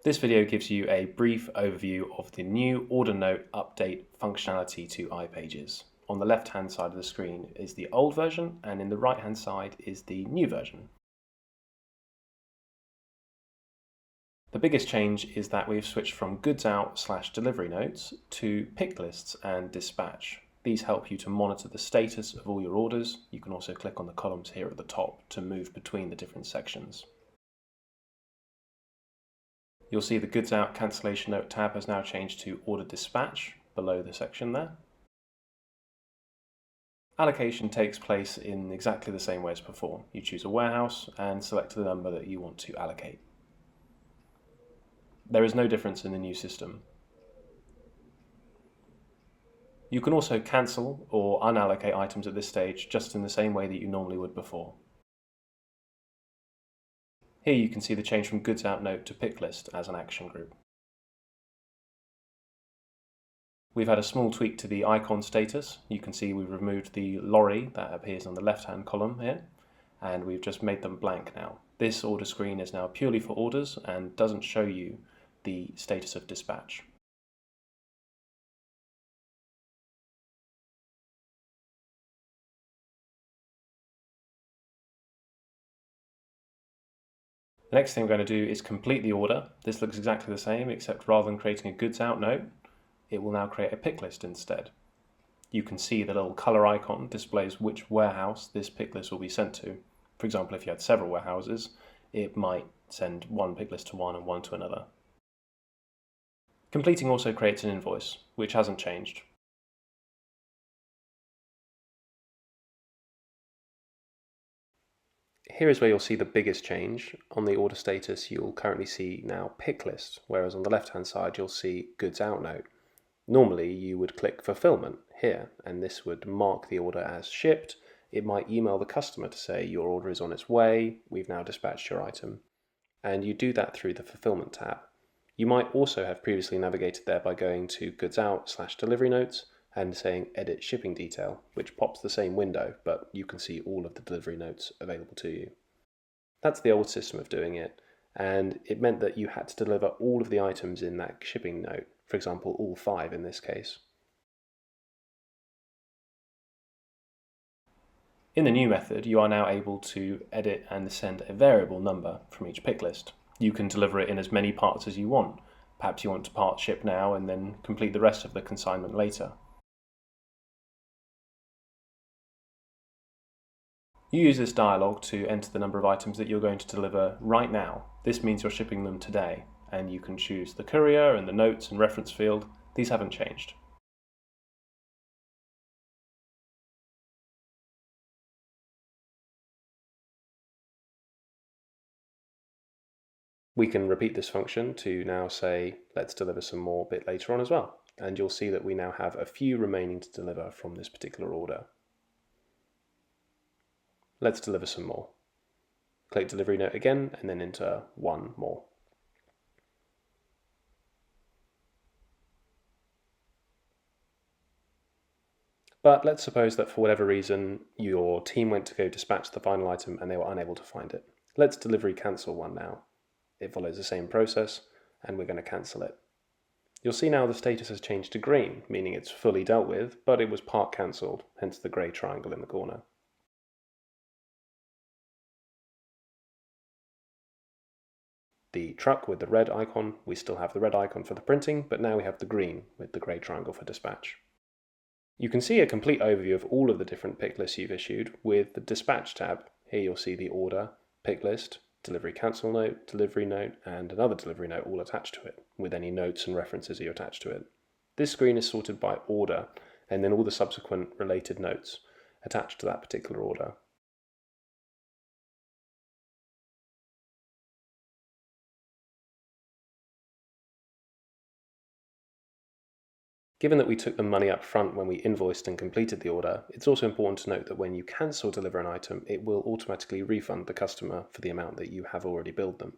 This video gives you a brief overview of the new order note update functionality to iPages. On the left-hand side of the screen is the old version, and in the right-hand side is the new version. The biggest change is that we've switched from goods out/delivery notes to pick lists and dispatch. These help you to monitor the status of all your orders. You can also click on the columns here at the top to move between the different sections. You'll see the goods out cancellation note tab has now changed to order dispatch below the section there. Allocation takes place in exactly the same way as before. You choose a warehouse and select the number that you want to allocate. There is no difference in the new system. You can also cancel or unallocate items at this stage just in the same way that you normally would before. Here you can see the change from goods out note to pick list as an action group. We've had a small tweak to the icon status. You can see we've removed the lorry that appears on the left-hand column here, and we've just made them blank now. This order screen is now purely for orders and doesn't show you the status of dispatch. The next thing we're going to do is complete the order. This looks exactly the same, except rather than creating a goods out note, it will now create a pick list instead. You can see the little color icon displays which warehouse this pick list will be sent to. For example, if you had several warehouses, it might send one pick list to one and one to another. Completing also creates an invoice, which hasn't changed. Here is where you'll see the biggest change. On the order status, you'll currently see now pick list, whereas on the left-hand side, you'll see goods out note. Normally, you would click fulfillment here, and this would mark the order as shipped. It might email the customer to say your order is on its way, we've now dispatched your item. And you do that through the fulfillment tab. You might also have previously navigated there by going to goods out/delivery notes and saying edit shipping detail, which pops the same window, but you can see all of the delivery notes available to you. That's the old system of doing it, and it meant that you had to deliver all of the items in that shipping note, for example, all 5 in this case. In the new method, you are now able to edit and send a variable number from each pick list. You can deliver it in as many parts as you want. Perhaps you want to part ship now and then complete the rest of the consignment later. You use this dialog to enter the number of items that you're going to deliver right now. This means you're shipping them today, and you can choose the courier and the notes and reference field. These haven't changed. We can repeat this function to now say, let's deliver some more a bit later on as well. And you'll see that we now have a few remaining to deliver from this particular order. Let's deliver some more. Click delivery note again and then enter one more. But let's suppose that for whatever reason your team went to go dispatch the final item and they were unable to find it. Let's delivery cancel one now. It follows the same process and we're going to cancel it. You'll see now the status has changed to green, meaning it's fully dealt with, but it was part cancelled, hence the grey triangle in the corner. The truck with the red icon, we still have the red icon for the printing, but now we have the green with the grey triangle for dispatch. You can see a complete overview of all of the different pick lists you've issued with the dispatch tab. Here you'll see the order, pick list, delivery cancel note, delivery note, and another delivery note all attached to it, with any notes and references you attach to it. This screen is sorted by order, and then all the subsequent related notes attached to that particular order. Given that we took the money up front when we invoiced and completed the order, it's also important to note that when you cancel or deliver an item, it will automatically refund the customer for the amount that you have already billed them.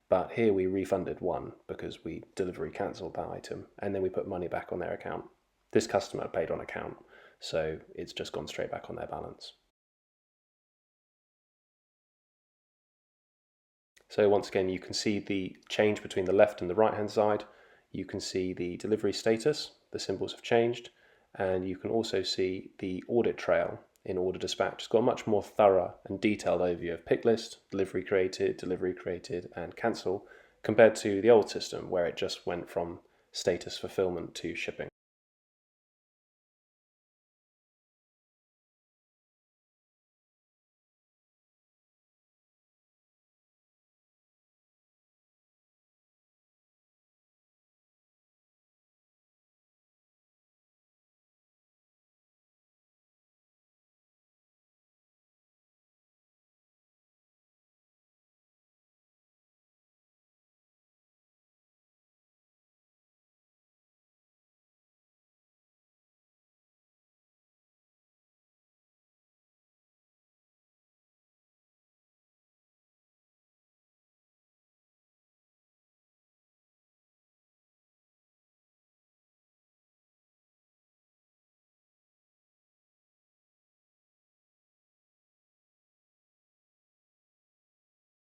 But here we refunded one because we delivery cancelled that item and then we put money back on their account. This customer paid on account, so it's just gone straight back on their balance. So once again, you can see the change between the left and the right hand side. You can see the delivery status, the symbols have changed, and you can also see the audit trail in order dispatch. It's got a much more thorough and detailed overview of pick list, delivery created, and cancel, compared to the old system where it just went from status fulfillment to shipping.